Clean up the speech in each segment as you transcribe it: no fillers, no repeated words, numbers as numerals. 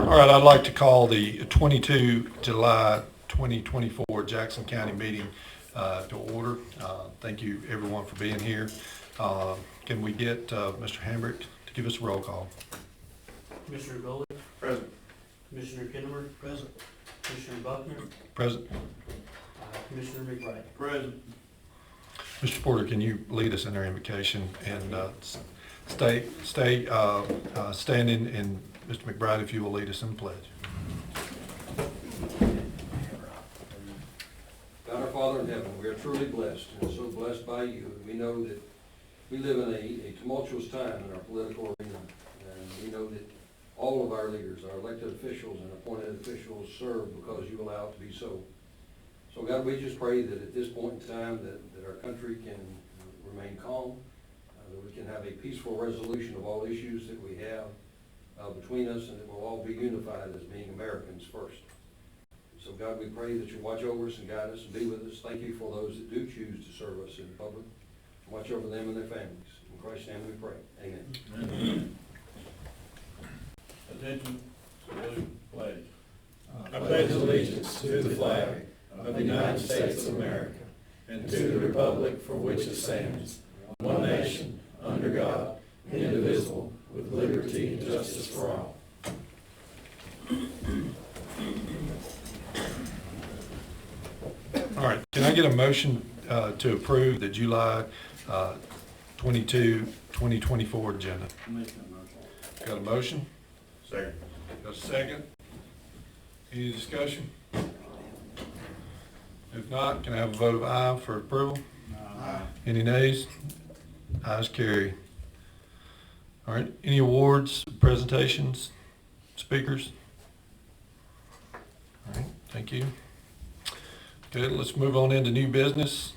All right, I'd like to call the 22 July 2024 Jackson County meeting to order. Thank you everyone for being here. Can we get Mr. Hambrick to give us a roll call? Commissioner Goley? Present. Commissioner Kinnemer? Present. Commissioner Buckner? Present. Commissioner McBride? Present. Mr. Porter, can you lead us in our invocation and stay standing, and Mr. McBride, if you will lead us in the pledge. God, our Father in heaven, we are truly blessed, and so blessed by you. We know that we live in a tumultuous time in our political arena, and we know that all of our leaders, our elected officials and appointed officials, serve because you allow it to be so. So God, we just pray that at this point in time that our country can remain calm, that we can have a peaceful resolution of all issues that we have between us, and that we'll all be unified as being Americans first. So God, we pray that you watch over us and guide us and be with us. Thank you for those that do choose to serve us in public. Watch over them and their families. In Christ's name we pray. Amen. Amen. Attention, salute, pledge. I pledge allegiance to the flag of the United States of America and to the republic for which it stands, one nation, under God, indivisible, with liberty and justice for all. All right, can I get a motion to approve the July 22, 2024 agenda? Make that motion. Got a motion? Second. Got a second? Any discussion? If not, can I have a vote of aye for approval? Aye. Any nays? Ayes carry. All right, any awards, presentations, speakers? All right, thank you. Good, let's move on into new business.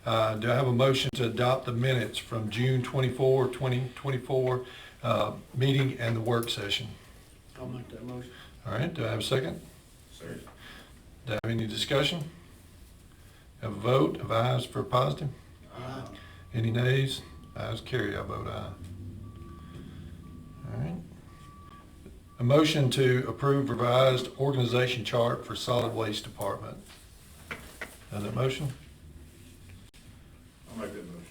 Do I have a motion to adopt the minutes from June 24, 2024 meeting and the work session? I'll make that motion. All right, do I have a second? Second. Do I have any discussion? Have a vote of ayes for positive? Aye. Any nays? Ayes carry, I vote aye. All right. A motion to approve revised organization chart for solid waste department. Have that motion? I'll make that motion.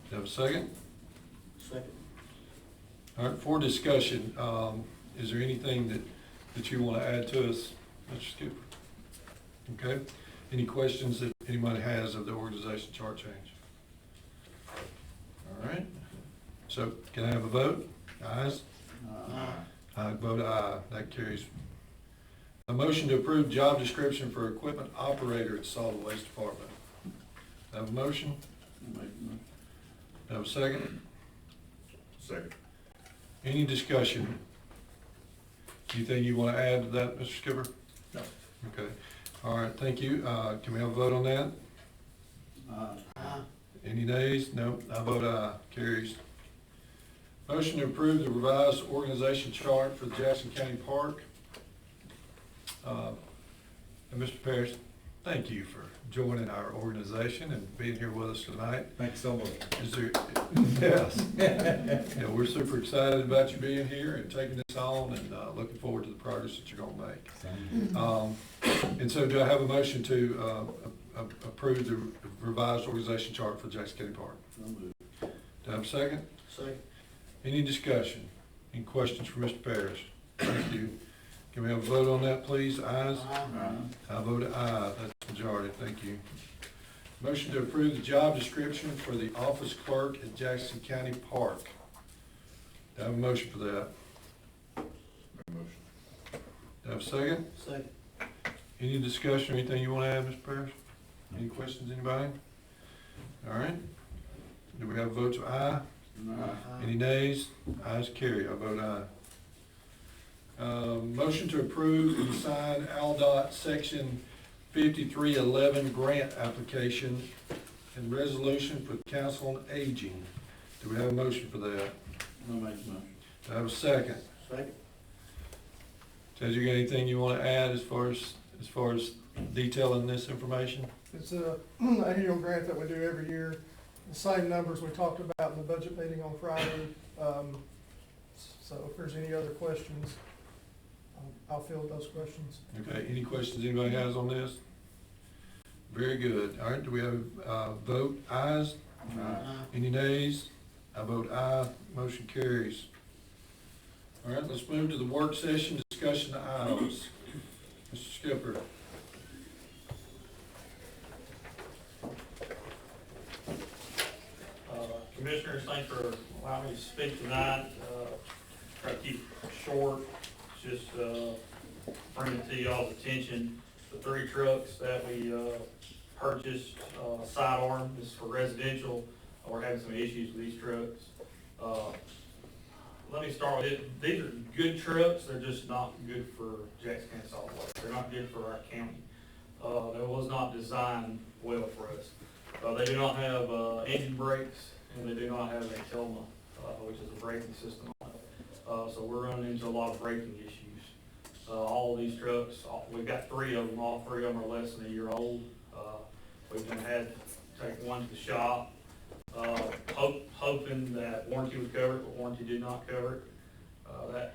Do you have a second? Second. All right, for discussion, is there anything that you want to add to us, Mr. Skipper? Okay. Any questions that anybody has of the organization chart change? All right. So can I have a vote? Ayes? I vote aye. That carries. A motion to approve job description for equipment operator at solid waste department. Have a motion? I'll make the motion. Have a second? Second. Any discussion? Anything you want to add to that, Mr. Skipper? No. Okay. All right, thank you. Can we have a vote on that? Aye. Any nays? No, I vote aye. Carries. Motion to approve the revised organization chart for the Jackson County Park. And Mr. Parrish, thank you for joining our organization and being here with us tonight. Thanks so much. Is there, yes. Yeah, we're super excited about you being here and taking this on, and looking forward to the progress that you're going to make. And so do I have a motion to approve the revised organization chart for Jackson County Park? I'll move. Do I have a second? Second. Any discussion? Any questions for Mr. Parrish? Thank you. Can we have a vote on that, please? Ayes? Aye. I vote aye. That's majority. Thank you. Motion to approve the job description for the office clerk at Jackson County Park. Do I have a motion for that? Make a motion. Do I have a second? Second. Any discussion or anything you want to add, Mr. Parrish? Any questions, anybody? All right. Do we have votes of aye? Any nays? Ayes carry. I vote aye. Motion to approve and sign ALDOT Section 5311 grant application and resolution for Council on Aging. Do we have a motion for that? I'll make the motion. Do I have a second? Second. Ted, you got anything you want to add as far as detailing this information? It's a annual grant that we do every year. The same numbers we talked about in the budget meeting on Friday. So if there's any other questions, I'll field those questions. Okay, any questions anybody has on this? Very good. All right, do we have a vote? Ayes? Any nays? I vote aye, motion carries. All right, let's move to the work session, discussion items. Mr. Skipper. Commissioners, thanks for allowing me to speak tonight. Try to keep it short, just bring it to y'all's attention. The 3 trucks that we purchased, sidearm, this is for residential. We're having some issues with these trucks. Let me start with it. These are good trucks, they're just not good for Jackson County Solid Waste. They're not good for our county. They was not designed well for us. They do not have engine brakes, and they do not have a Telma, which is a braking system on it. So we're running into a lot of braking issues. All of these trucks, we've got 3 of them, all 3 of them are less than a year old. We've been had to take one to the shop, hoping that warranty would cover it, but warranty did not cover it. That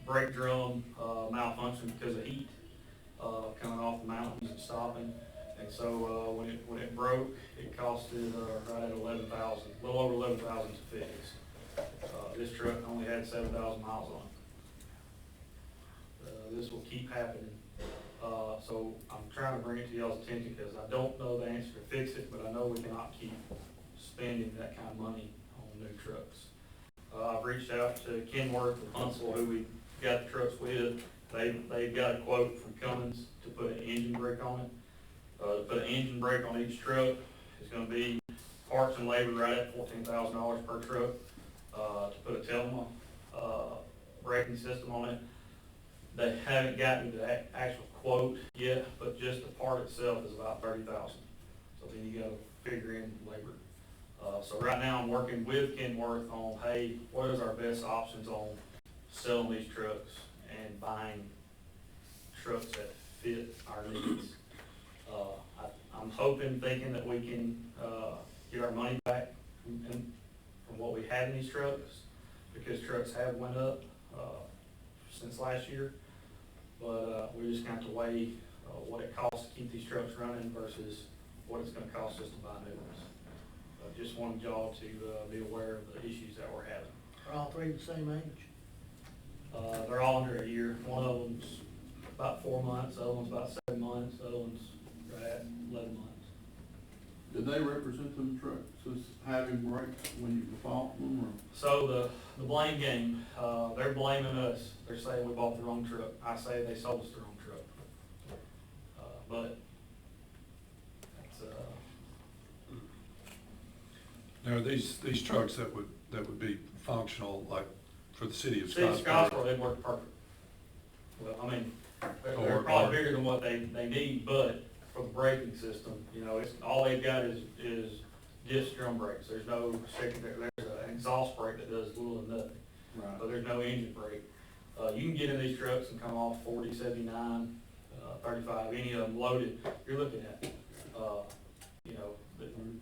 brake drum malfunctioned because of heat coming off the mountains and stopping. And so when it broke, it costed right at $11,000, a little over $11,000 to fix. This truck only had 7,000 miles on it. This will keep happening. So I'm trying to bring it to y'all's attention because I don't know the answer to fix it, but I know we cannot keep spending that kind of money on new trucks. I've reached out to Kenworth and Huntsville, who we got the trucks with. They've got a quote from Cummins to put an engine brake on it. To put an engine brake on each truck is going to be parts and labor right at $14,000 per truck. To put a Telma braking system on it, they haven't gotten to the actual quote yet, but just the part itself is about $30,000. So then you got to figure in labor. So right now I'm working with Kenworth on, hey, what is our best options on selling these trucks and buying trucks that fit our needs. I'm hoping, thinking that we can get our money back from what we had in these trucks, because trucks have went up since last year. But we just have to weigh what it costs to keep these trucks running versus what it's going to cost us to buy new ones. Just wanted y'all to be aware of the issues that we're having. Are all 3 the same age? They're all under a year. One of them's about 4 months, the other one's about 7 months, the other one's right at 11 months. Did they represent them trucks as having brakes when you bought them, or? So the blame game, they're blaming us. They're saying we bought the wrong truck. I say they sold us the wrong truck. But that's Now, these trucks that would be functional, like for the city of City of Scottsboro. Scottsboro, they work perfect. Well, I mean, they're Or- probably bigger than what they need, but for the braking system, you know, it's, all they've got is disc drum brakes. There's no secondary, there's an exhaust brake that does little to nothing. Right. But there's no engine brake. You can get in these trucks and come off 40, 79, 35, any of them loaded. You're looking at, you know,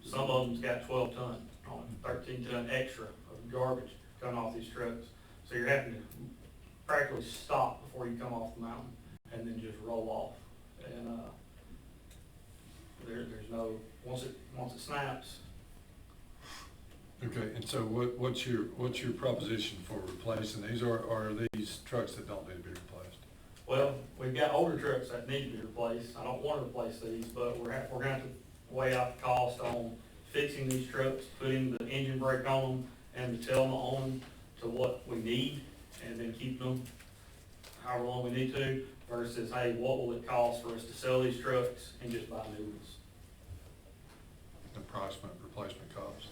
some of them's got 12 ton on it, 13 ton extra of garbage coming off these trucks. So you're having to practically stop before you come off the mountain and then just roll off. And there's no, once it snaps. Okay, and so what's your proposition for replacing these, or are these trucks that don't need to be replaced? Well, we've got older trucks that need to be replaced. I don't want to replace these, but we're gonna have to weigh out the cost on fixing these trucks, putting the engine brake on them and the Telma on them to what we need, and then keep them however long we need to, versus, hey, what will it cost for us to sell these trucks and just buy new ones? Approximate replacement cost?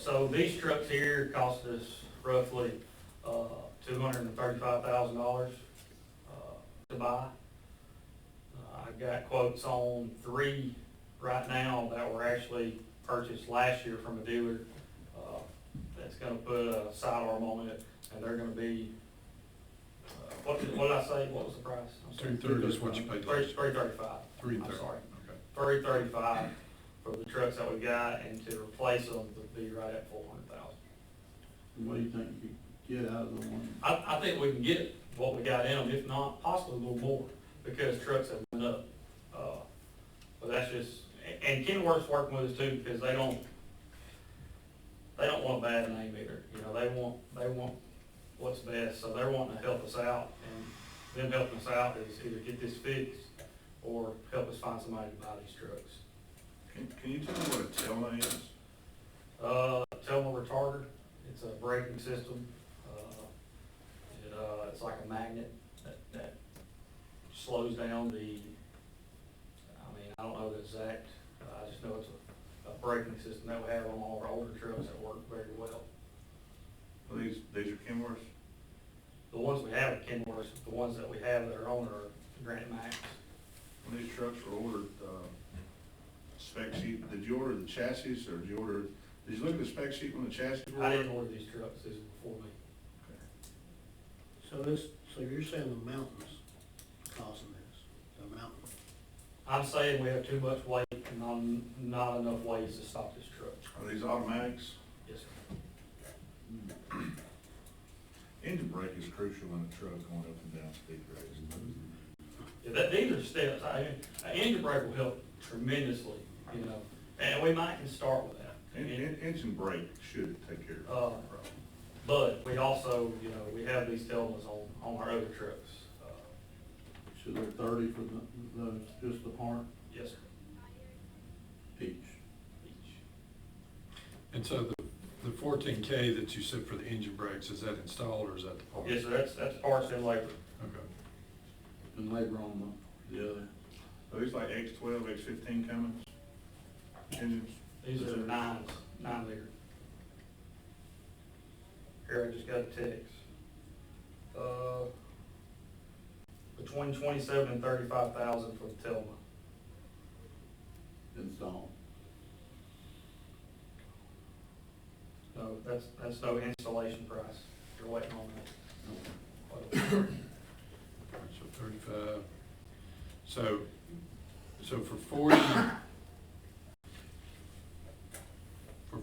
So these trucks here cost us roughly $235,000 to buy. I've got quotes on 3 right now that were actually purchased last year from a dealer that's going to put a sidearm on it, and they're going to be, what did I say? What was the price? I'm sorry. 230 is what you paid last year. 335. 330. I'm sorry. Okay. 335 for the trucks that we got, and to replace them would be right at 400,000. What do you think you get out of the one? I think we can get what we got in them, if not possibly a little more, because trucks have went up. But that's just, and Kenworth's working with us too, because they don't want a bad name either. You know, they want what's best, so they're wanting to help us out, and them helping us out is either get this fixed or help us find somebody to buy these trucks. Can you tell me what a Telma is? Telma retarder, it's a braking system. It's like a magnet that slows down I don't know the exact, I just know it's a braking system that we have on all our older trucks that work very well. Well, these are Kenworths? The ones we have are Kenworths, the ones that we have that are on are Granite Max. When these trucks were ordered, spec sheet, did you order the chassis, or did you look at the spec sheet when the chassis were I ordered? didn't order these trucks, this is before me. So you're saying the mountain's causing this, the mountain? I'm saying we have too much weight and not enough weight to stop this truck. Are these automatics? Yes, sir. Engine brake is crucial in a truck going up and down steep grades. Yeah, these are steps. An engine brake will help tremendously, you know, and we might can start with that. Engine brake should take care of that problem. But we also, you know, we have these Telmas on our other trucks. So they're 30 for just the part Yes, sir. each? Each. And so the 14K that you said for the engine brakes, is that installed or is that the part? Yes, sir, that's parts and labor. Okay. And labor on the other? Are these like X12, X15 Cummins engines? These are 9-liter. Here, I just got a text. Between 27 and 35,000 for the Telma. Installed? No, that's no installation price. You're waiting on that. So 35. So for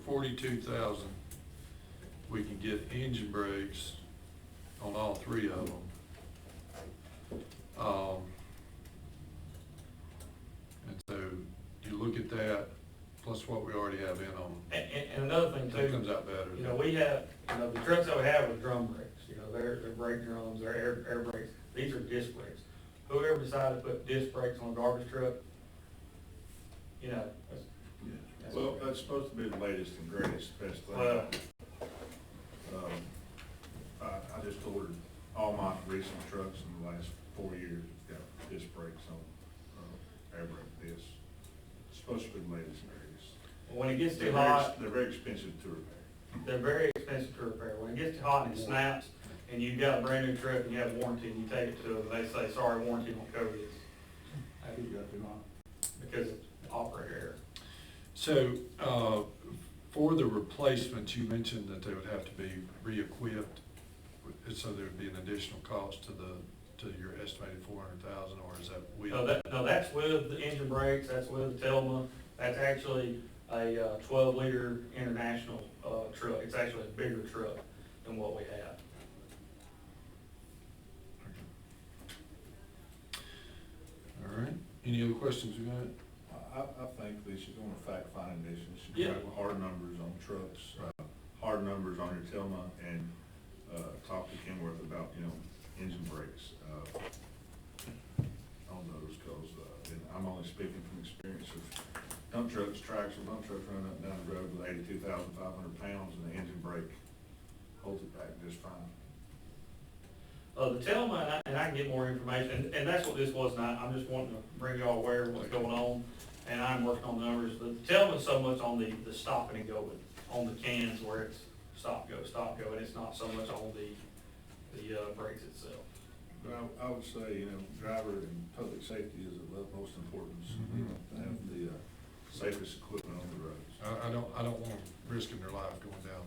42,000, we can get engine brakes on all three of them. And so you look at that, plus what we already have in them, And another thing that too, comes out better. you know, we have, you know, the trucks that we have are drum brakes, you know, they're brake drums, they're air brakes. These are disc brakes. Whoever decided to put disc brakes on a garbage truck, you know, that's. Well, that's supposed to be the latest and greatest, best thing. Well, I just ordered all my recent trucks in the last 4 years, got disc brakes on, air brake discs. It's supposed to be the latest and greatest. when it gets too They're very- hot, They're very expensive to repair. they're very expensive to repair. When it gets too hot and it snaps, and you've got a brand new truck and you have warranty, and you take it to them, they say, sorry, warranty won't cover this. Have you got them on? Because of operator error. So, for the replacements, you mentioned that they would have to be re-equipped, so there would be an additional cost to your estimated 400,000, or is that with? No, that's with the engine brakes, that's with the Telma, that's actually a 12-liter international truck. It's actually a bigger truck than what we have. All right, any other questions you got? I think they should go on a fact-finding mission. They should Yeah. go with hard numbers on trucks, hard numbers on your Telma, and talk to Kenworth about, engine brakes on those, because and I'm only speaking from experience of dump trucks, tractors, dump trucks running up and down the road with 82,500 pounds, and the engine brake holds it back just fine. The Telma, and I can get more information, and that's what this was tonight. I'm just wanting to bring y'all aware of what's going on, and I'm working on the numbers. But the Telma's so much on the stopping and going, on the cans where it's stop, go, and it's not so much on the brakes itself. But I would say, driver and public safety is of utmost importance, to have the safest equipment on the roads. I don't want them risking their life going down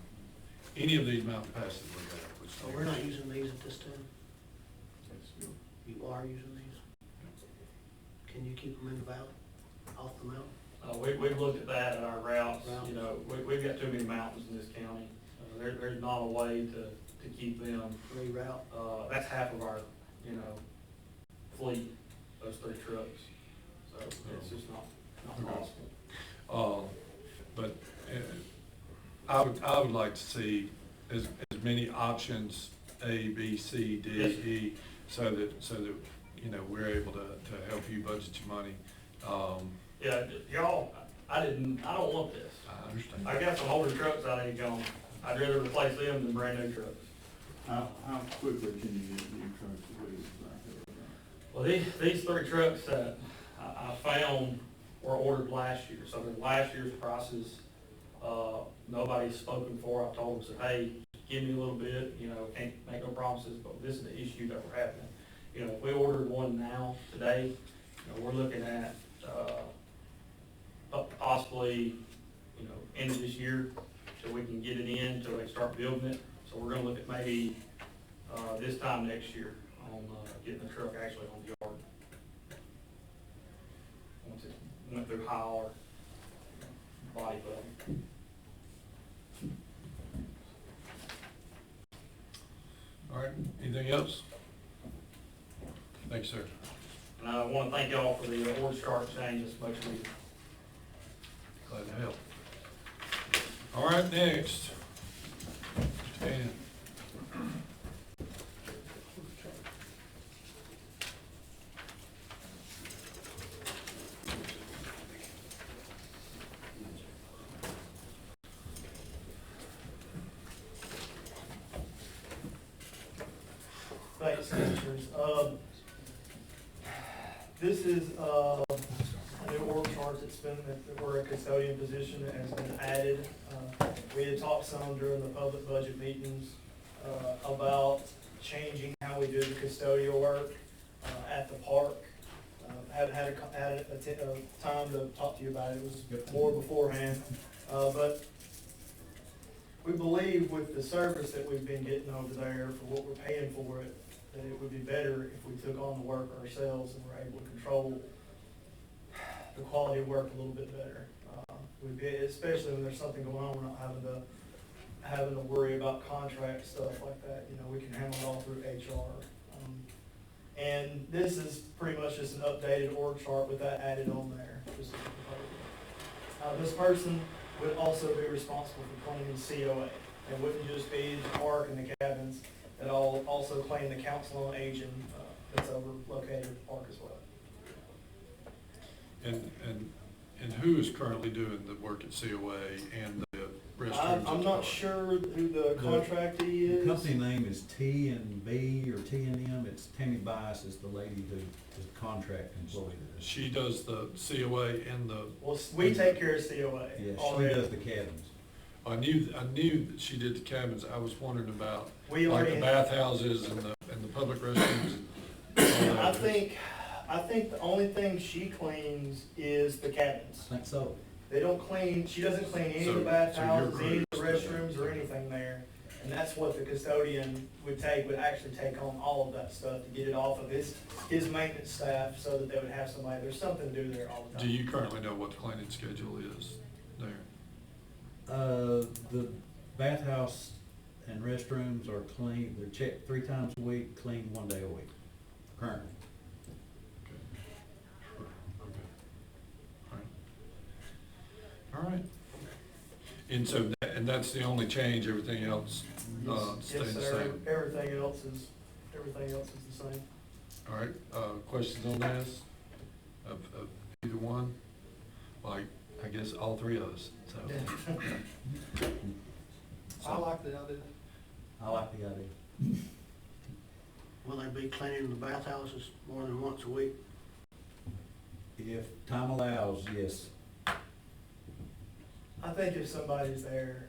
any of these mountain passes we got. which So we're not using these at this time? You are using these? Can you keep them in the valley, off the mountain? We've looked at that in our routes, we've got too many mountains in this county. There's not a way to to keep them. Reroute. That's half of our, fleet, those 3 trucks. So it's just not possible. But I would like to see as many options, A, B, C, D, Yes. E, so that, we're able to help you budget your money. Yeah, y'all, I don't want this. I understand. I got some older trucks I need gone. I'd rather replace them than brand new trucks. How quickly can you get new trucks to Well, these 3 trucks that I found were ordered last year, so the last year's prices, nobody's spoken for. I told them, said, hey, give me a little bit, can't make no promises, but this is the issue that we're having. If we ordered one now, today, we're looking at, possibly, end of this year, so we can get it in, till they start building it. So we're gonna look at maybe, this time next year on, getting the truck actually on the yard. Once it went through high or body building. All right, anything else? Thank you, sir. And I wanna thank y'all for the org chart change, it's much needed. Glad to help. All right, next. Dan. Thanks, Commissioners. This is a new org chart that's been, where a custodian position that has been added. We had talked some during the public budget meetings about changing how we do the custodial work at the park. Haven't had a time to talk to you about it. It was more beforehand. But we believe with the service that we've been getting over there for what we're paying for it, that it would be better if we took on the work ourselves and were able to control the quality of work a little bit better. Especially when there's something going on, we're not having to worry about contract stuff like that. We can handle it all through HR. And this is pretty much just an updated org chart with that added on there. This person would also be responsible for cleaning COA. It wouldn't just be the park and the cabins, that all also clean the council on aging that's over located at the park as well. And who is currently doing the work at COA and the restrooms? I'm not sure who the contractee is. The company name is T&B or T&M. It's Tammy Bias is the lady who is the contract employee. She does the COA and the. Well, we take care of COA. Yeah, she already. does the cabins. I knew that she did the cabins. I was wondering about We like already the bathhouses and the public restrooms. And all I that. think the only thing she cleans is the cabins. I think so. They don't clean, she doesn't clean any of the So bathhouses, your any of the crew- restrooms or anything there. And that's what the custodian would actually take on all of that stuff to get it off of his maintenance staff so that they would have somebody, there's something to do there all the time. Do you currently know what the cleaning schedule is there? The bathhouse and restrooms are clean. They're checked 3 times a week, cleaned 1 day a week, currently. All right. And so, that's the only change, everything else, staying Yes, the sir. same? Everything else is the same. All right, questions on this, of either one? Like, I guess all 3 of us, so. I like the idea. I like the idea. Will they be cleaning the bathhouses more than once a week? If time allows, yes. I think if somebody's there,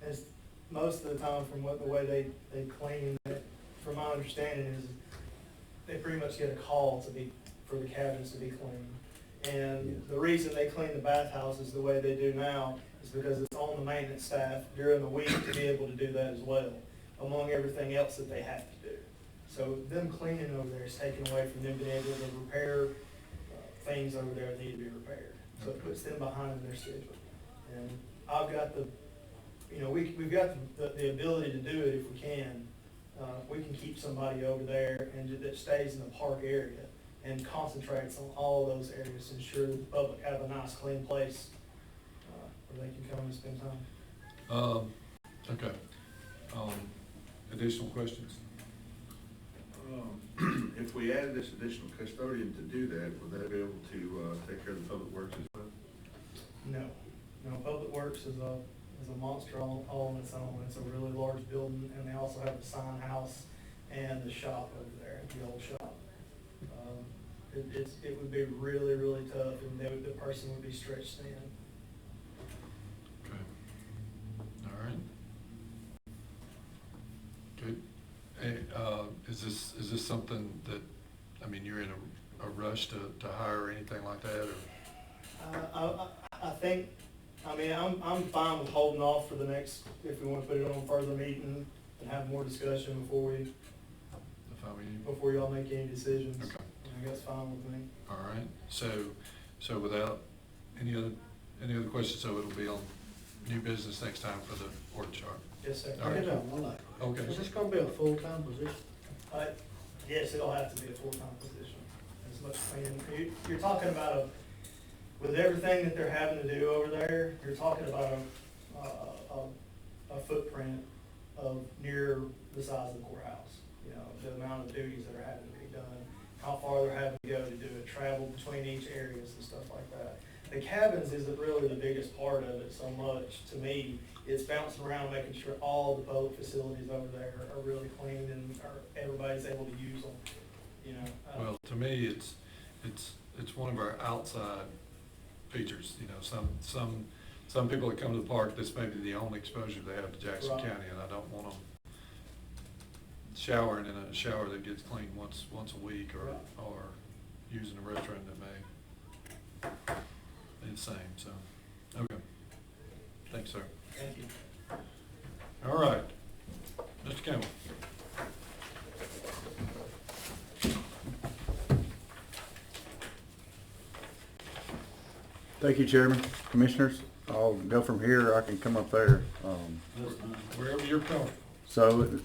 as most of the time from the way they clean, from my understanding is they pretty much get a call for the cabins to be cleaned. And the reason they clean the bathhouses the way they do now is because it's on the maintenance staff during the week to be able to do that as well, among everything else that they have to do. So them cleaning over there is taken away from them being able to repair things over there that need to be repaired. So it puts them behind in their schedule. And I've got the you know, we've got the ability to do it if we can. We can keep somebody over there and that stays in the park area and concentrates on all those areas to ensure that the public have a nice, clean place where they can come and spend time. Okay. Additional questions? If we added this additional custodian to do that, would they be able to take care of the public works as well? No, Public Works is a monster all on its own. It's a really large building, and they also have the sign house and the shop over there, the old shop. It would be really, really tough, and the person would be stretched thin. Okay. All right. Good. Hey, is this something that, I mean, you're in a rush to hire or anything like that, or? I think, I mean, I'm fine with holding off for the next, if we want to put it on further meeting and have more discussion before y'all make any decisions. Okay. I think that's fine with me. All right. So without any other questions, so it'll be on new business next time for the org chart. Yes, sir. All right. I got one last question. Okay. Is this gonna be a full-time position? Yes, it'll have to be a full-time position. As much, I mean, you're talking about with everything that they're having to do over there, you're talking about a footprint of near the size of the courthouse. You know, the amount of duties that are having to be done, how far they're having to go to do it, travel between each areas and stuff like that. The cabins isn't really the biggest part of it so much. To me, it's bouncing around, making sure all the public facilities over there are really clean and everybody's able to use them, you know. Well, to me, it's one of our outside features. You know, some people that come to the park, this may be the only exposure they have to Jackson Right. County, and I don't want them showering in a shower that gets cleaned once a week, or Right. or using a restroom that may be the same. So, okay. Thanks, sir. Thank you. All right, Mr. Campbell. Thank you, Chairman, Commissioners. I'll go from here, I can come up there. Wherever you're comfortable. So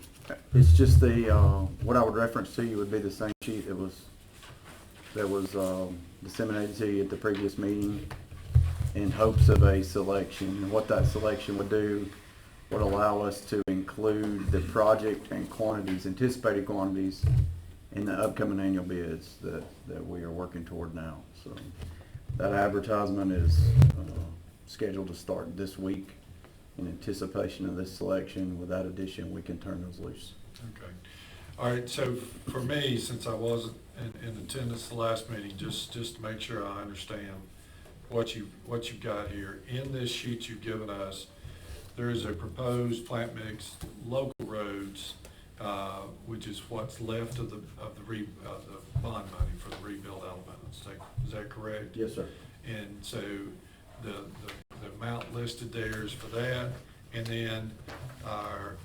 it's just what I would reference to you would be the same sheet that was disseminated to you at the previous meeting in hopes of a selection. And what that selection would do would allow us to include the project and quantities, anticipated quantities, in the upcoming annual bids that we are working toward now. So that advertisement is scheduled to start this week in anticipation of this selection. With that addition, we can turn those loose. Okay. All right, so for me, since I wasn't in attendance the last meeting, just to make sure I understand what you've got here. In this sheet you've given us, there is a proposed plant mix, local roads, which is what's left of the bond money for the rebuild elements. Is that correct? Yes, sir. And so the amount listed there is for that, and then our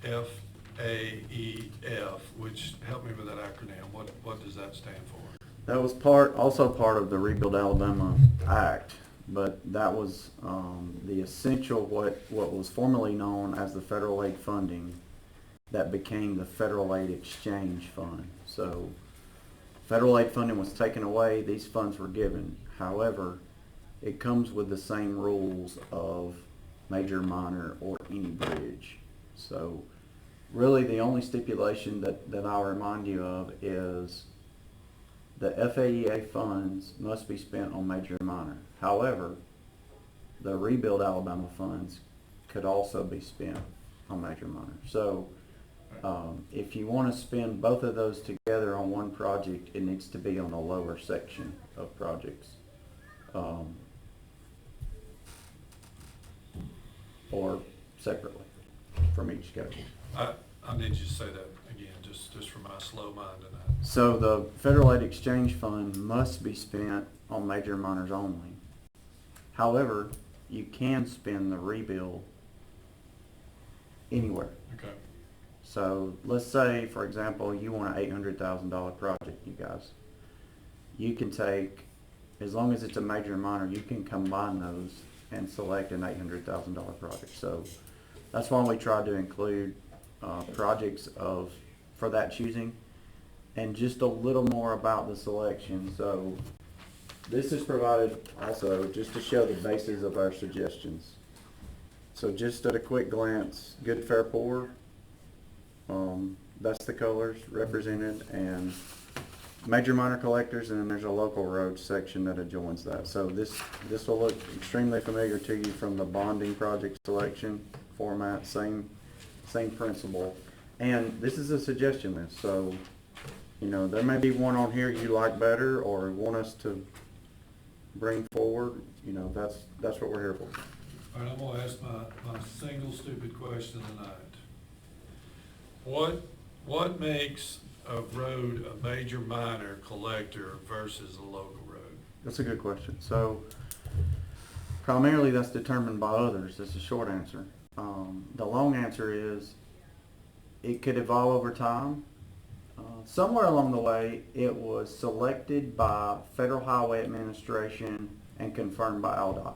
FAEF, which, help me with that acronym, what does that stand for? That was also part of the Rebuild Alabama Act, but that was the essential, what was formerly known as the federal aid funding that became the Federal Aid Exchange Fund. So federal aid funding was taken away, these funds were given. However, it comes with the same rules of major, minor, or any bridge. So really the only stipulation that I'll remind you of is the FAEA funds must be spent on major and minor. However, the Rebuild Alabama funds could also be spent on major and minor. So if you want to spend both of those together on one project, it needs to be on the lower section of projects. Or separately from each category. I need you to say that again, just for my slow mind tonight. So the Federal Aid Exchange Fund must be spent on major and minors only. However, you can spend the rebuild anywhere. Okay. So let's say, for example, you want an $800,000 project, you guys. You can take, as long as it's a major and minor, you can combine those and select an $800,000 project. So that's why we tried to include projects for that choosing, and just a little more about the selection. So this is provided also just to show the basis of our suggestions. So just at a quick glance, good, fair, poor, that's the colors represented, and major minor collectors, and then there's a local road section that adjoins that. So this will look extremely familiar to you from the bonding project selection format, same principle. And this is a suggestion list, so there may be one on here you like better or want us to bring forward. That's what we're here for. All right, I'm gonna ask my single stupid question tonight. What makes a road a major minor collector versus a local road? That's a good question. So primarily that's determined by others. That's the short answer. The long answer is it could evolve over time. Somewhere along the way, it was selected by Federal Highway Administration and confirmed by ALDOT.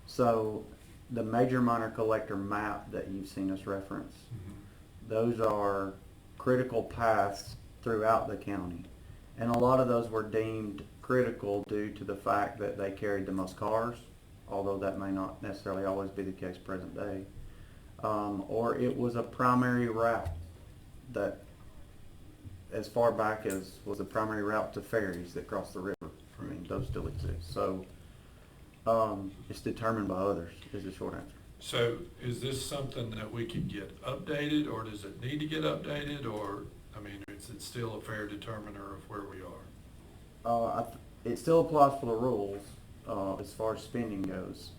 So the major minor collector map that you've seen us reference, those are critical paths throughout the county. And a lot of those were deemed critical due to the fact that they carried the most cars, although that may not necessarily always be the case present day. Or it was a primary route that, as far back as was a primary route to ferries that cross the river. I mean, those still exist. So it's determined by others is the short answer. So is this something that we can get updated, or does it need to get updated, or, is it still a fair determiner of where we are? It still applies for the rules as far as spending goes.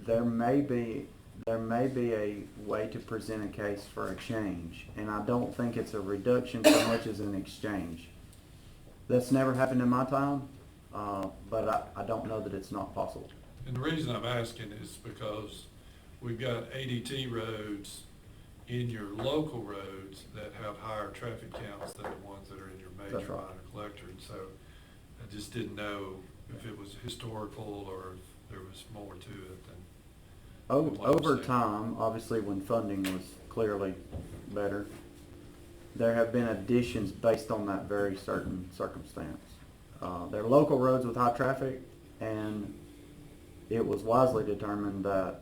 There may be a way to present a case for a change, and I don't think it's a reduction so much as an exchange. That's never happened in my time, but I don't know that it's not possible. And the reason I'm asking is because we've got ADT roads in your local roads that have higher traffic counts than the ones that are in your major That's right. minor collector. And so I just didn't know if it was historical or if there was more to it than. Over time, obviously when funding was clearly better, there have been additions based on that very certain circumstance. They're local roads with high traffic, and it was wisely determined that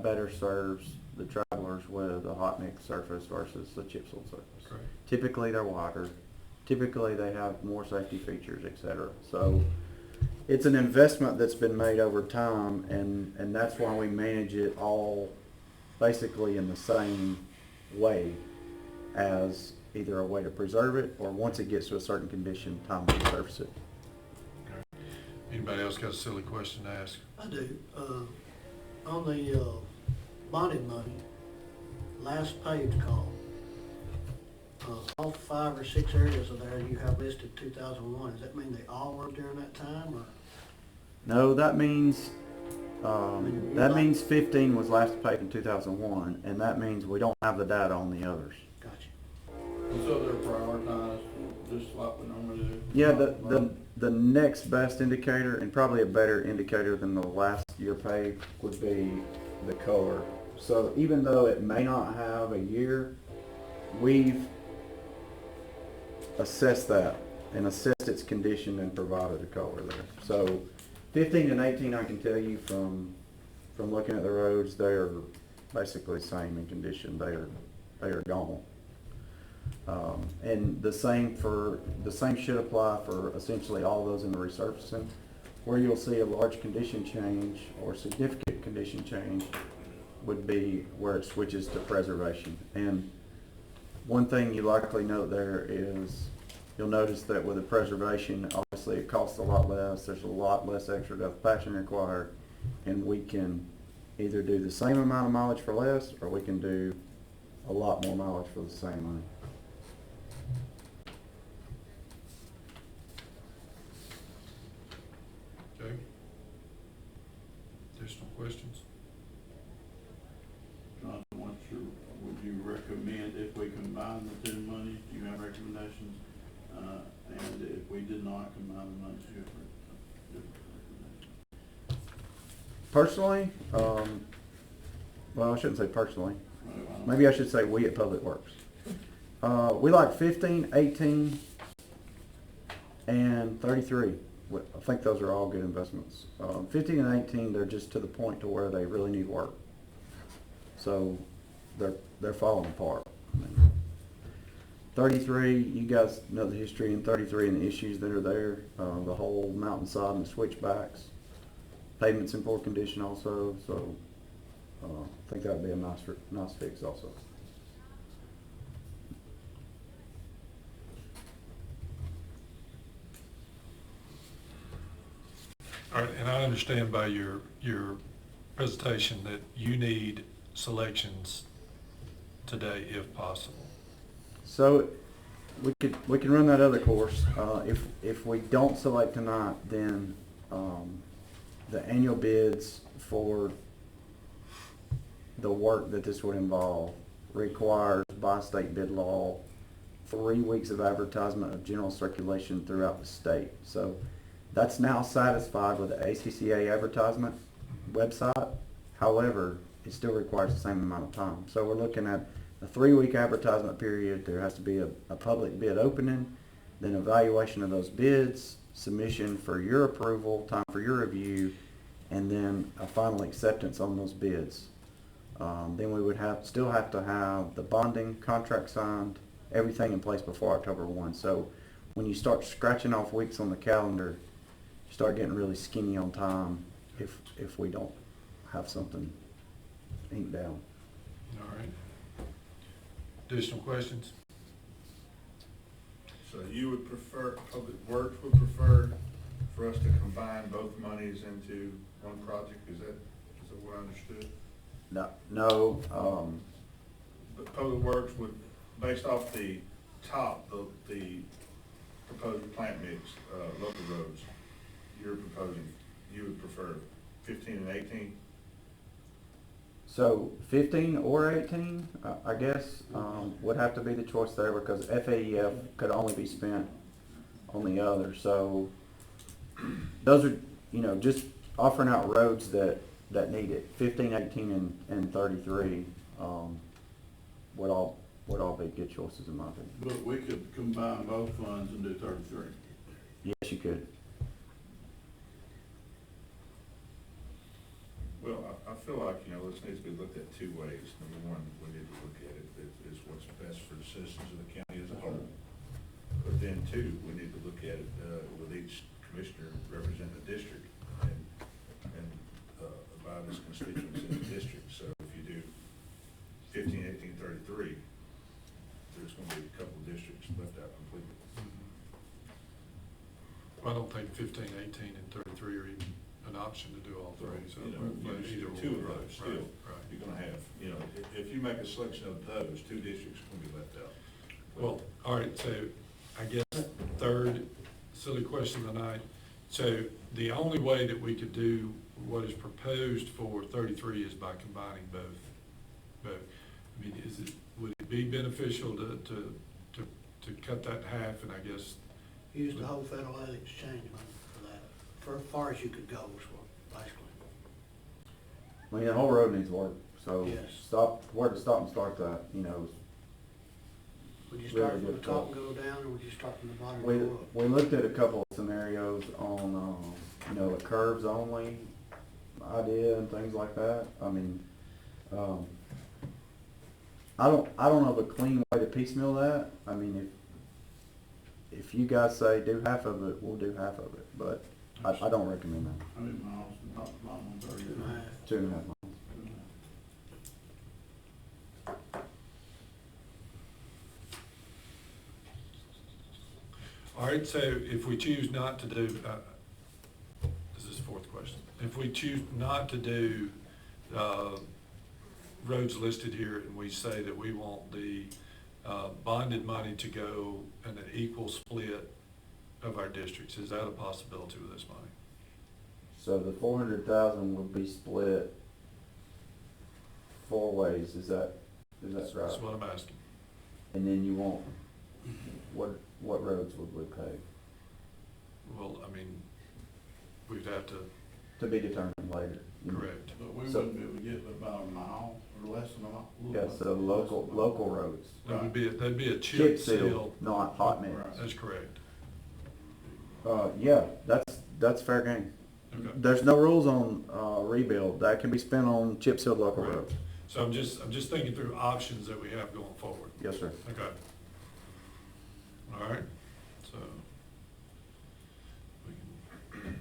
better serves the travelers with a hot mix surface versus the chip seal surface. Correct. Typically they're wider, typically they have more safety features, etc. So it's an investment that's been made over time, and that's why we manage it all basically in the same way, as either a way to preserve it, or once it gets to a certain condition, time to resurface it. Okay. Anybody else got a silly question to ask? I do. On the bonded money, last page call, all 5 or 6 areas of there you have listed 2001. Does that mean they all were during that time, or? No, that means 15 was last paid in 2001, and that means we don't have the data on the others. Gotcha. And so they're prioritized, just like we normally do? Yeah, the next best indicator, and probably a better indicator than the last year pay, would be the color. So even though it may not have a year, we've assessed that and assessed its condition and provided a color there. So 15 and 18, I can tell you from looking at the roads, they are basically the same in condition. They are gone. And the same should apply for essentially all those in the resurfacing. Where you'll see a large condition change or significant condition change would be where it switches to preservation. And one thing you likely note there is you'll notice that with the preservation, obviously it costs a lot less. There's a lot less extra depth patching required, and we can either do the same amount of mileage for less, or we can do a lot more mileage for the same money. Okay. Additional questions? Jonathan, would you recommend if we combine the two monies, do you have recommendations? And if we did not combine the monies, do you have different recommendations? Personally, well, I shouldn't say personally. Maybe I should say we at Public Works. We like 15, 18, and 33. I think those are all good investments. 15 and 18, they're just to the point to where they really need work. So they're falling apart. 33, you guys know the history in 33 and the issues that are there. The whole mountainside and the switchbacks. Pavement's in poor condition also, so I think that would be a nice fix also. All right, and I understand by your presentation that you need selections today if possible. So we can run that other course. If we don't select tonight, then the annual bids for the work that this would involve requires by state bid law 3 weeks of advertisement of general circulation throughout the state. So that's now satisfied with the ACCA advertisement website. However, it still requires the same amount of time. So we're looking at a 3-week advertisement period. There has to be a public bid opening, then evaluation of those bids, submission for your approval, time for your review, and then a final acceptance on those bids. Then we would still have to have the bonding contract signed, everything in place before October 1. So when you start scratching off weeks on the calendar, you start getting really skinny on time if we don't have something inked down. All right. Additional questions? So you would prefer, Public Works would prefer for us to combine both monies into one project? Is that what I understood? No, But Public Works would, based off the the proposed plant mix, local roads, you would prefer 15 and 18? so 15 or 18, I guess, would have to be the choice there because FAEF could only be spent on the other. So those are, just offering out roads that need it. 15, 18, and 33 would all be good choices in my opinion. But we could combine both funds and do 33. Yes, you could. Well, I feel like, this needs to be looked at two ways. Number one, we need to look at it is what's best for the citizens of the county as a whole. But then two, we need to look at it with each commissioner representing the district and about his constituents in the district. So if you do 15, 18, 33, there's going to be a couple of districts left out completely. Well, I don't think 15, 18, and 33 are even an option to do all three. So either Two of one. those still, Right. you're going to have, if you make a selection of those, two districts are going to be left out. Well, all right, so I guess third silly question of the night. So the only way that we could do what is proposed for 33 is by combining both. I mean, would it be beneficial to cut that half and I guess Use the whole Federal Aid Exchange money for that, for as far as you could go, is what, basically. I mean, the whole road needs work. So Yes. where to stop and start that, Would you start Really from the good top call. and go down, or would you start from the bottom We, and go up? we looked at a couple of scenarios on, a curves only idea and things like that. I mean, I don't know of a clean way to piecemeal that. I mean, if you guys say do half of it, we'll do half of it, but I don't recommend that. How many miles from top to bottom on 30? 2.5 miles. all right, so if we choose not to do, this is the fourth question. If we choose not to do roads listed here and we say that we want the bonded money to go in an equal split of our districts, is that a possibility with this money? So the 400,000 would be split 4 ways, is that right? That's what I'm asking. And then you want, what roads would we pay? Well, I mean, we'd have to to be determined later. Correct. But we So- wouldn't be able to get about a mile or less than a mile. Yeah, so local roads. That'd be a Chip chip seal, seal. not hot mix. That's correct. Yeah, that's fair game. Okay. There's no rules on, rebuild. That can be spent on chip sealed local Correct. roads. So I'm just thinking through options that we have going forward. Yes, sir. Okay. All right, so. we can,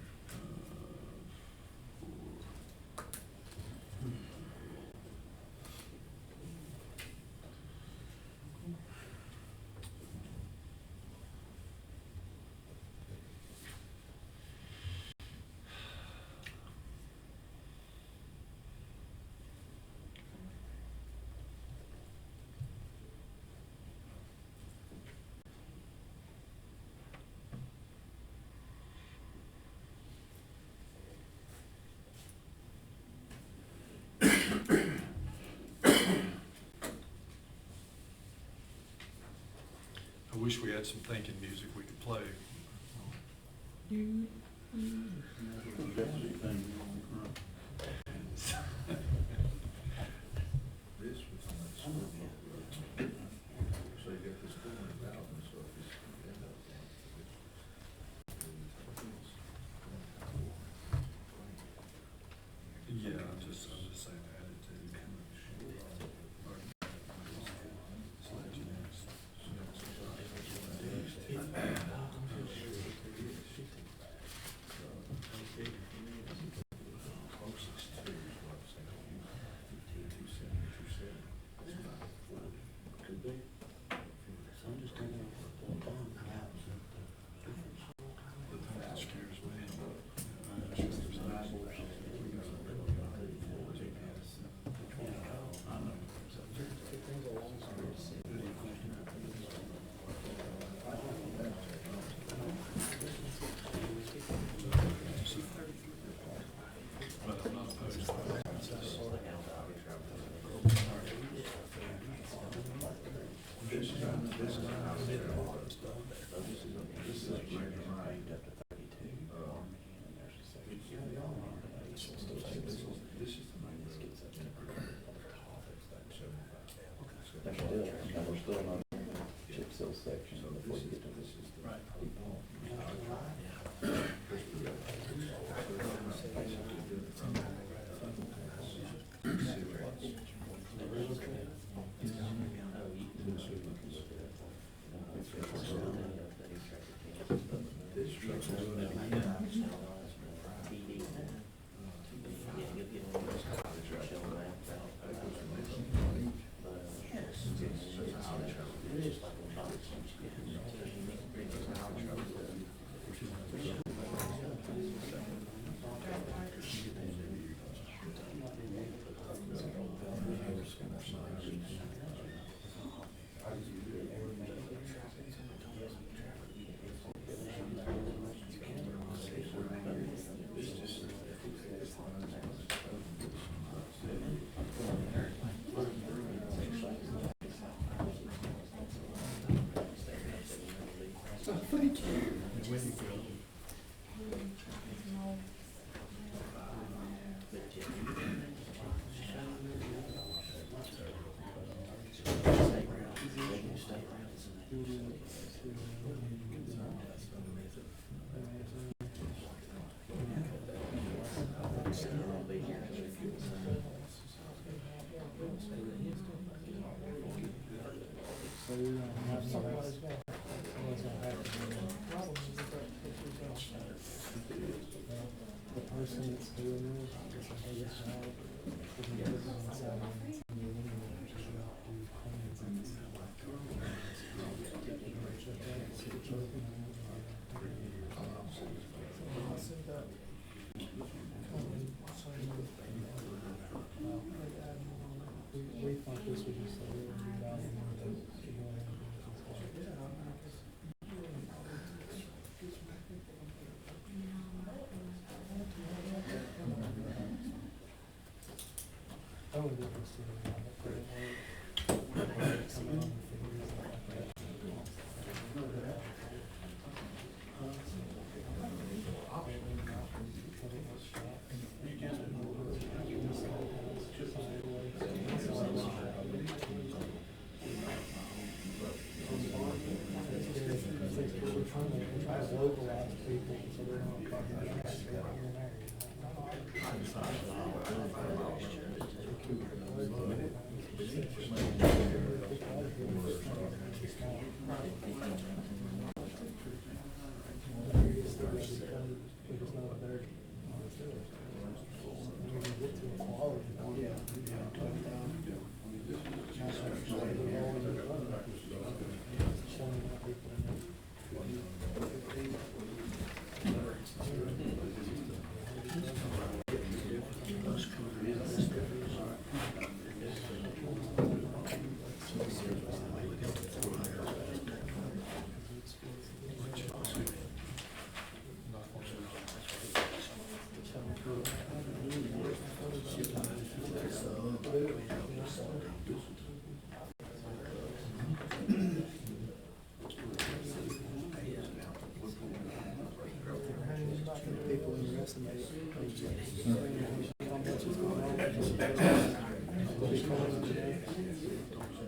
I wish we had some thinking music we could play. This was how much school was. So you got this $400,000, so if it's end up Yeah, I'm just saying attitude. Could be. So I'm just thinking of the time perhaps. That scares me. But I'm not opposed to that. We're still on the chip seal section before you get to this.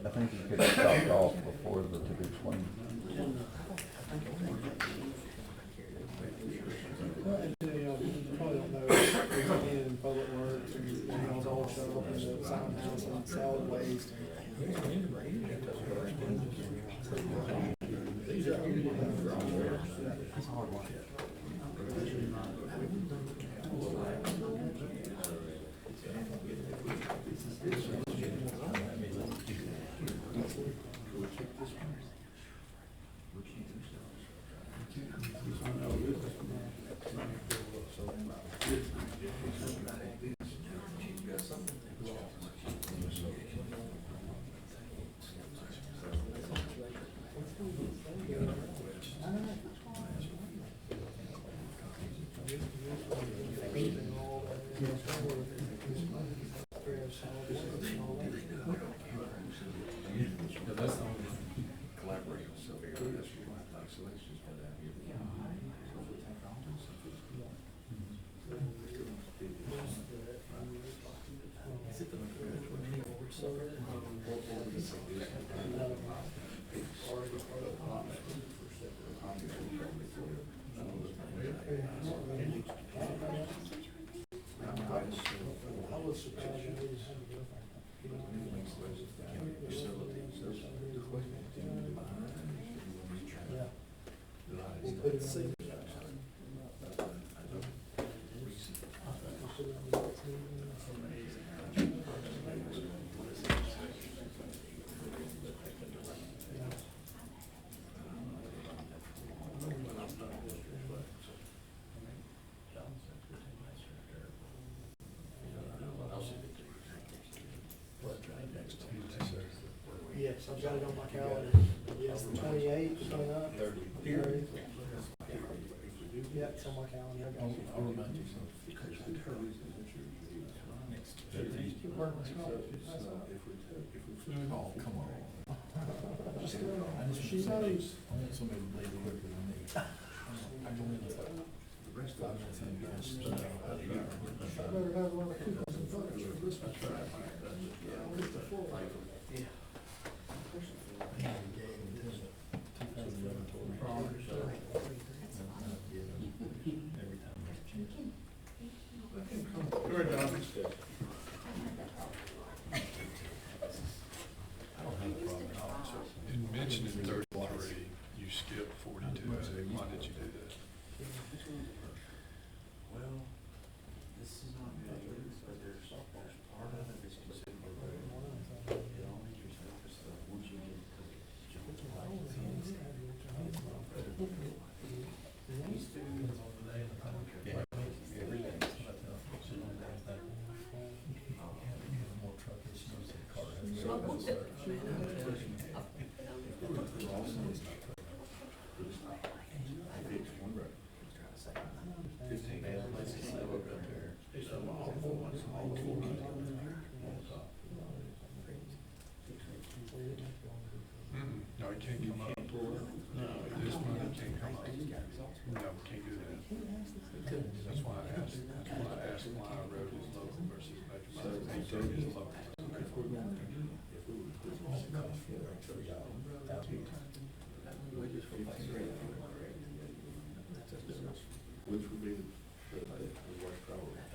I think you could have stopped off before the to be clean. Probably don't know, in Public Works, and y'all's all show up in the sign house and solid waste. Yes, I've got it on my calendar. Yes, the 28th, 29th. 30th. Yeah, it's on my calendar. I got it. I'll remind you. Oh, come on. She knows. I want somebody to leave quicker than me. I go in the rest of the time, I better have one of 2,000 bucks. In mentioning 33, you skipped 42. Why did you do that? Well, this is not good, but there's part of it is considered elementary stuff, once you get to these students Every day. More truck issues and car No, it can't come up. This money can't come up. No, we can't do that. That's why I asked why I wrote his local versus metro. 18 is local. Which would be the worst priority?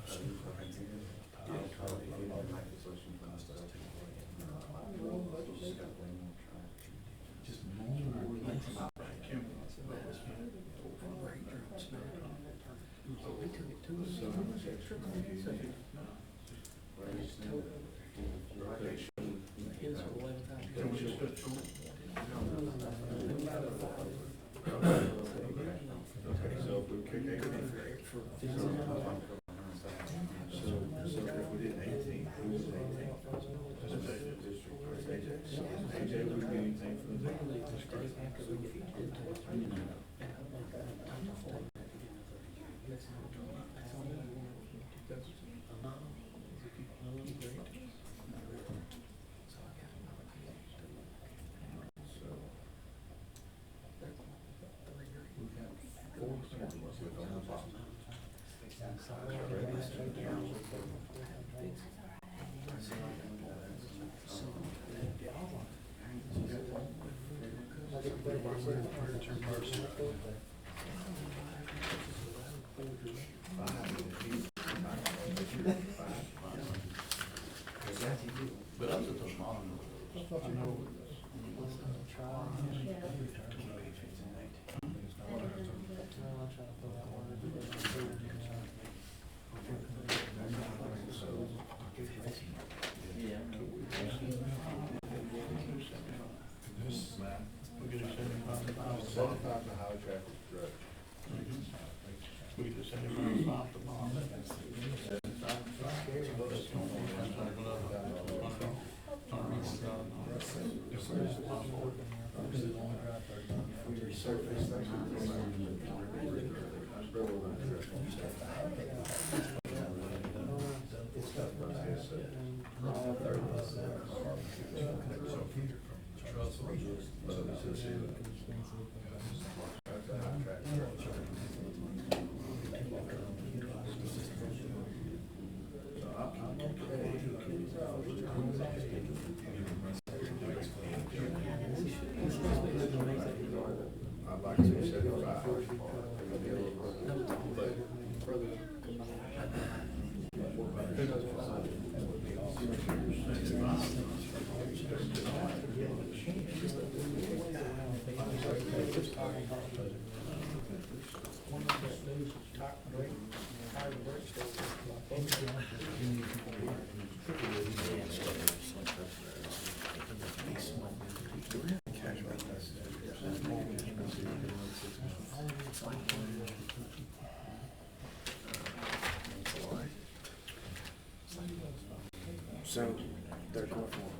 So how much extra money do you need? Okay, so if we pick 18, so if we did 18, who was 18? AJ would be anything for the But I was at the mall. I'd like to say 75. So they're going for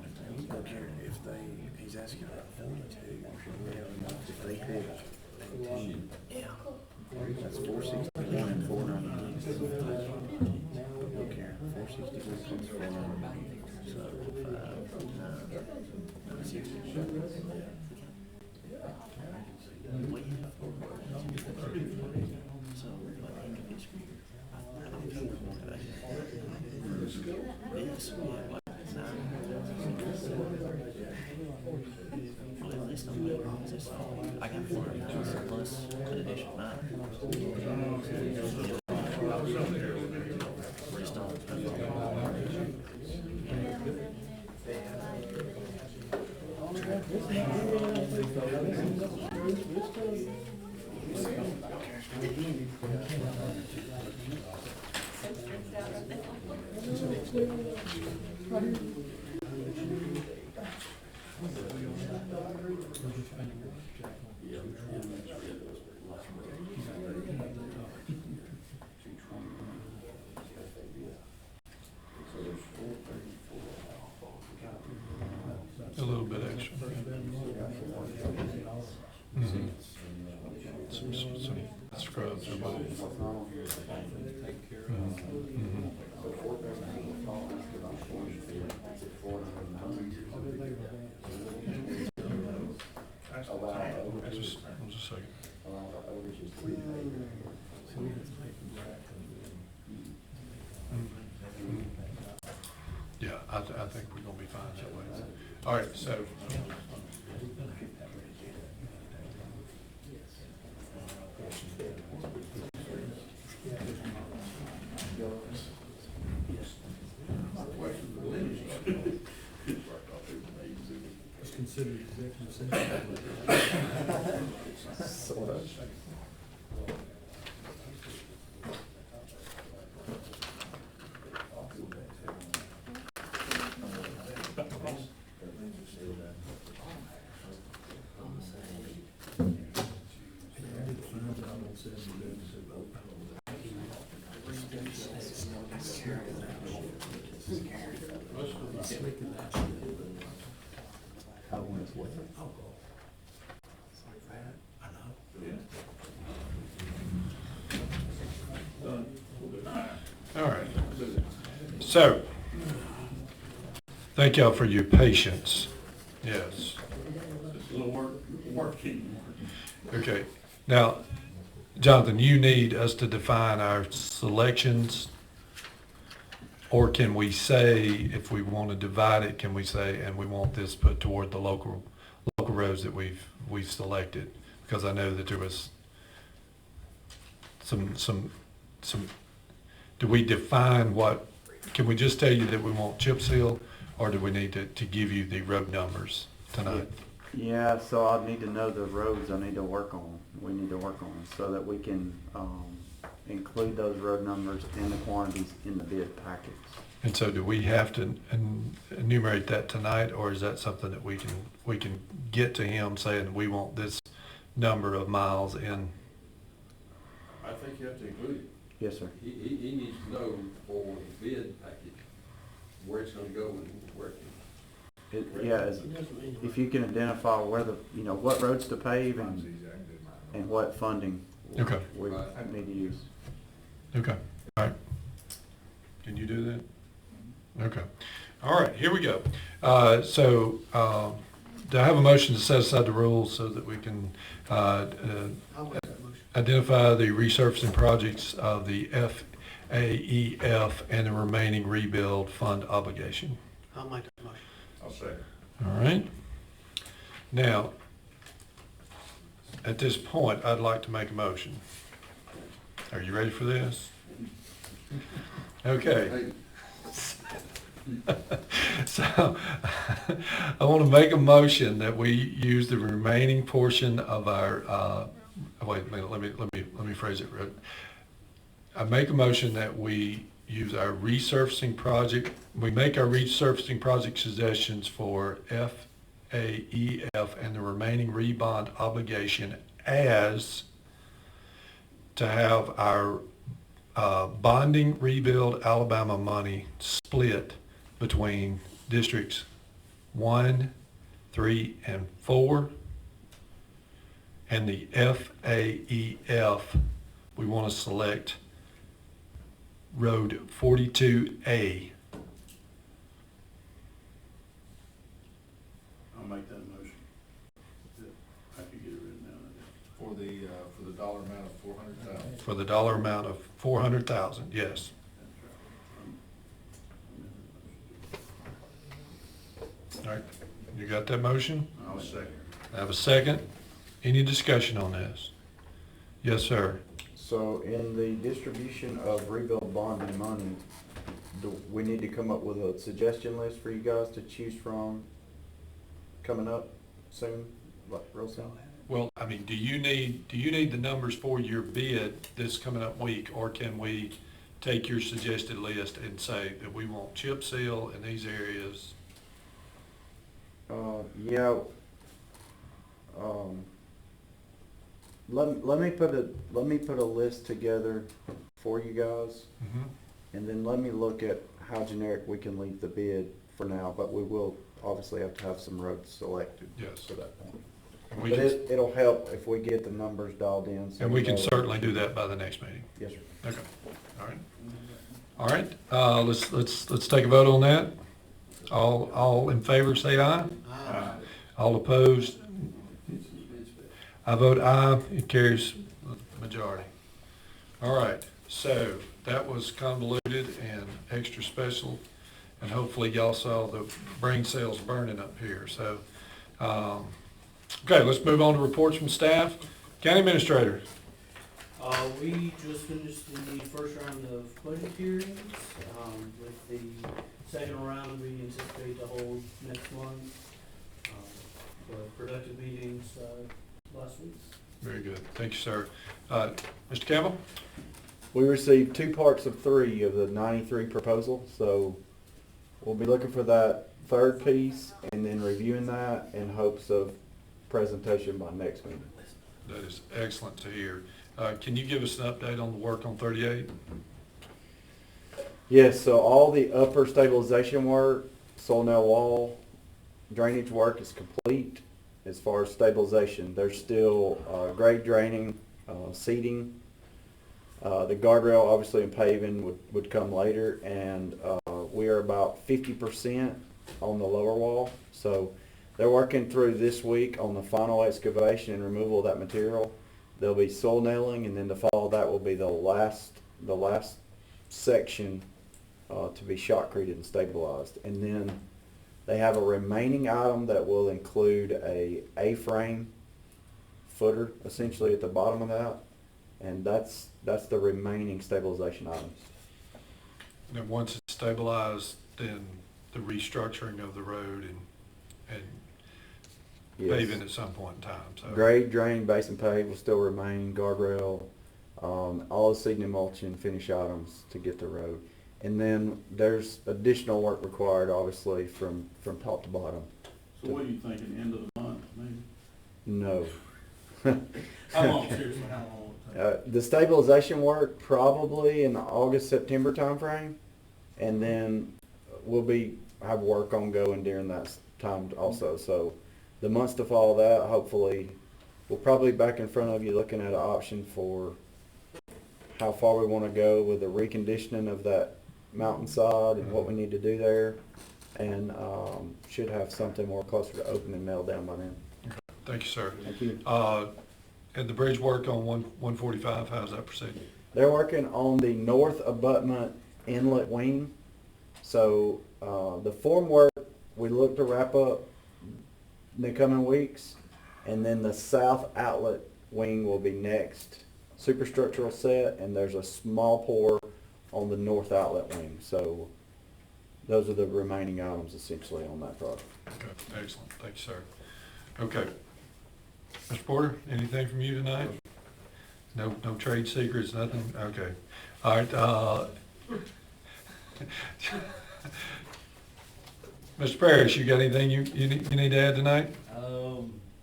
if he's asking about 42, we have enough if they pick 18. Yeah. That's 461 and 490. Okay, 461 plus 490. So 5, I got 4 plus an additional 9. Just on. A little bit extra. Mm-hmm. Some scrubs or both. Just a second. Yeah, I think we're gonna be fine that way. All right, so. considered executive session? Sort of. All right. So, thank y'all for your patience. Yes. Just a little working. Okay. Now, Jonathan, you need us to define our selections, or can we say, if we want to divide it, can we say, and we want this put toward the local roads that we've selected? Because I know that there was some, do we define what, can we just tell you that we want chip seal, or do we need to give you the road numbers tonight? Yeah, so I need to know the roads I need to work on, we need to work on, so that we can, include those road numbers and the quantities in the bid package. And so do we have to enumerate that tonight, or is that something that we can get to him saying we want this number of miles in? I think you have to include it. Yes, sir. He needs to know for the bid package, where it's gonna go and where it can. Yeah, if you can identify where the, what roads to pave and what funding Okay. we need to use. Okay, all right. Can you do that? Okay. All right, here we go. Do I have a motion to set aside the rules so that we can I'll make that motion. identify the resurfacing projects of the FAEF and the remaining rebuild fund obligation? I'll make that motion. I'll second. All right. Now, at this point, I'd like to make a motion. Are you ready for this? Okay. So, I want to make a motion that we use the remaining portion of our, wait a minute, let me phrase it right. I make a motion that we use our resurfacing project, we make our resurfacing project suggestions for FAEF and the remaining rebond obligation as to have our bonding rebuild Alabama money split between districts 1, 3, and 4, and the FAEF, we want to select Road 42A. I'll make that motion. I could get it written down. For the dollar amount of $400,000. For the dollar amount of $400,000, yes. All right, you got that motion? I'll second. I have a second. Any discussion on this? Yes, sir. So in the distribution of rebuild bonding money, do we need to come up with a suggestion list for you guys to choose from coming up soon, like real soon? Well, I mean, do you need the numbers for your bid this coming up week, or can we take your suggested list and say that we want chip seal in these areas? Yeah. Let me put a list together for you guys, and then let me look at how generic we can leave the bid for now, but we will obviously have to have some roads selected. Yes. To that point. We But can- it'll help if we get the numbers dialed in. so And we can know- certainly do that by the next meeting. Yes, sir. Okay, all right. All right, let's take a vote on that. All in favor, say aye. Aye. All opposed? I vote aye, it carries the majority. All right, so that was convoluted and extra special, and hopefully y'all saw the brain cells burning up here, so. Okay, let's move on to reports from staff. County Administrator. We just finished the first round of budget hearings. With the second round, we anticipate to hold next month. productive meetings, last week. Very good. Thank you, sir. Mr. Campbell? We received 2 parts of 3 of the 93 proposal, so we'll be looking for that third piece and then reviewing that in hopes of presentation by next meeting. That is excellent to hear. Can you give us an update on the work on 38? Yes, so all the upper stabilization work, soil nail wall, drainage work is complete. As far as stabilization, there's still grade draining, seeding. The guardrail, obviously, and paving would come later, and we are about 50% on the lower wall. So they're working through this week on the final excavation and removal of that material. There'll be soil nailing, and then the fall of that will be the last section to be shotcreted and stabilized. And then they have a remaining item that will include a A-frame footer, essentially at the bottom of that, and that's the remaining stabilization items. And then once it's stabilized, then the restructuring of the road and Yes. paving at some point in time. So Grade, drain, base, and pave will still remain, guardrail, all the seeding and mulching, finish items to get the road. And then there's additional work required, obviously, from top to bottom. So what are you thinking, end of the month, maybe? No. How long, seriously, how long will it take? The stabilization work probably in the August, September timeframe, and then we'll have work ongoing during that time also. So the months to follow that, hopefully, we'll probably be back in front of you looking at an option for how far we want to go with the reconditioning of that mountainside and what we need to do there, and should have something more closer to open and nailed down by then. thank you, sir. Thank you. And the bridge work on 145, how's that proceeding? They're working on the north abutment inlet wing. So the form work we look to wrap up in the coming weeks, and then the south outlet wing will be next. Superstructural set, and there's a small pour on the north outlet wing. So those are the remaining items essentially on that project. Okay, excellent. Thank you, sir. Okay. Mr. Porter, anything from you tonight? No trade secrets, nothing? Okay. All right. Mr. Parrish, you got anything you need to add tonight?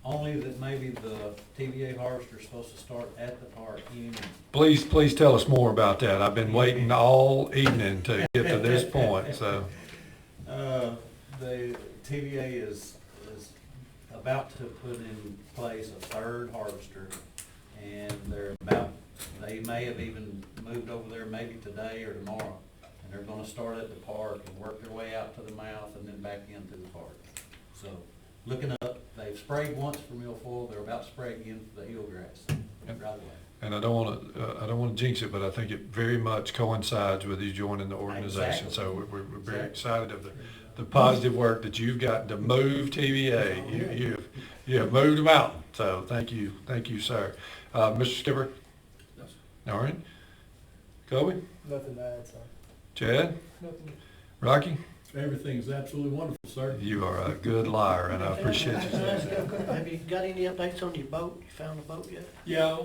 Only that maybe the TVA harvester is supposed to start at the park in. Please tell us more about that. I've been waiting all evening to get to this point, so. The TVA is about to put in place a third harvester, and they may have even moved over there maybe today or tomorrow, and they're gonna start at the park and work their way out to the mouth and then back into the park. So, looking up, they've sprayed once for milfoil, they're about to spray again for the eelgrass right away. And I don't want to jinx it, but I think it very much coincides with you joining the organization. Exactly. So we're very excited of the positive work that you've got to move TVA. You have moved a mountain. So thank you, sir. Mr. Skipper. All right. Kobe. Nothing to add, sir. Chad. Nothing. Rocky. Everything's absolutely wonderful, sir. You are a good liar, and I appreciate you. Have you got any updates on your boat? You found a boat yet? Yeah,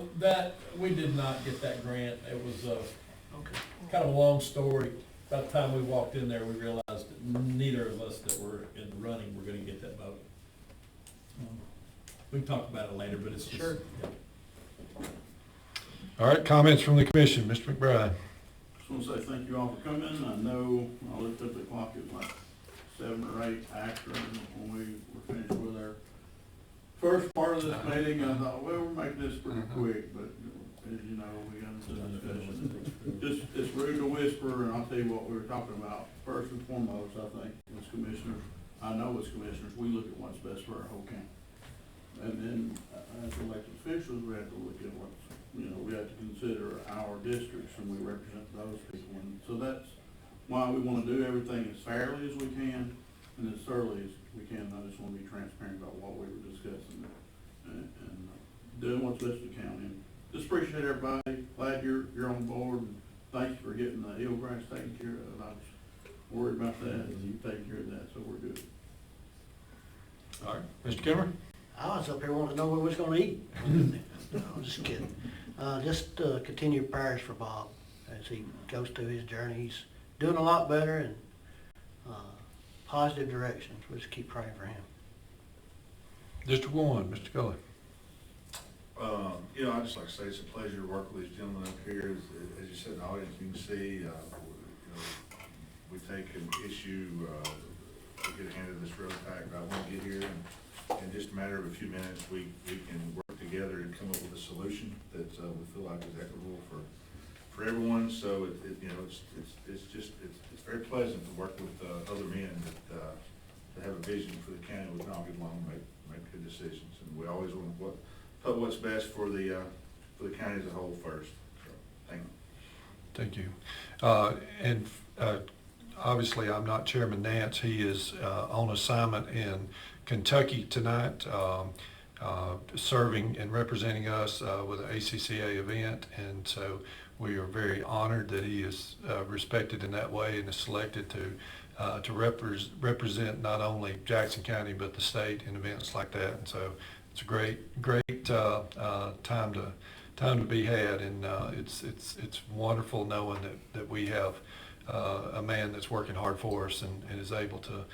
we did not get that grant. It was Okay. kind of a long story. By the time we walked in there, we realized that neither of us that were in the running were gonna get that boat. We can talk about it later, but it's just. Sure. Yeah. All right, comments from the commission. Mr. McBride. Just want to say thank you all for coming. I know, I looked up the clock, it was like 7 or 8 after when we were finished with our first part of this meeting. I thought, well, we're making this pretty quick, but as you know, we got into the discussion. Just, it's rude to whisper, and I'll tell you what we were talking about. First and foremost, I think, as commissioners, I know as commissioners, we look at what's best for our whole county. And then, as elected officials, we have to look at what's, we have to consider our districts, and we represent those people. And so that's why we want to do everything as fairly as we can and as thoroughly as we can. I just want to be transparent about what we were discussing and doing what's best for the county. And just appreciate everybody. Glad you're on board, and thank you for getting the eelgrass taken care of. I was worried about that, and you take care of that, so we're good. All right, Mr. Kimmer. I was up here wanting to know what we was gonna eat. No, I'm just kidding. Just continued prayers for Bob as he goes through his journey. He's doing a lot better and positive directions. We'll just keep praying for him. District 1, Mr. Cully. I'd just like to say it's a pleasure to work with these gentlemen up here. As you said in the audience, you can see, we take an issue, we get a hand of this road pack, but I want to get here and in just a matter of a few minutes, we can work together and come up with a solution that we feel like is equitable for everyone. So it's very pleasant to work with other men that have a vision for the county. We can all get along and make good decisions, and we always want to put what's best for the county as a whole first. So, thank you. And obviously, I'm not Chairman Nance. He is on assignment in Kentucky tonight, serving and representing us with an ACCA event, and so we are very honored that he is respected in that way and is selected to represent not only Jackson County but the state in events like that. And so it's a great time to be had, and it's wonderful knowing that we have a man that's working hard for us and is able to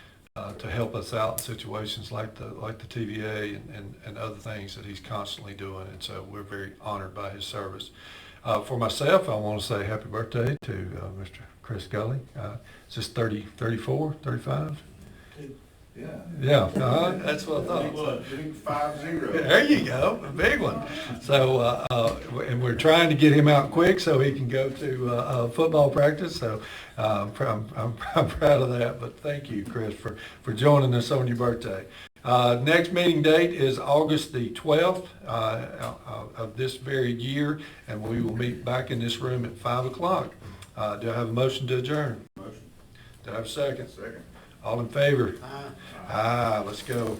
help us out in situations like the TVA and other things that he's constantly doing. And so we're very honored by his service. For myself, I want to say happy birthday to Mr. Chris Gully. Is this 34, 35? Yeah, that's what I thought. Big 5-0. There you go, a big one. So, and we're trying to get him out quick so he can go to football practice. So I'm proud of that. But thank you, Chris, for joining us on your birthday. Next meeting date is August the 12th of this very year, and we will meet back in this room at 5 o'clock. Do I have a motion to adjourn? Motion. Do I have a second? Second. All in favor? Aye. Aye, let's go.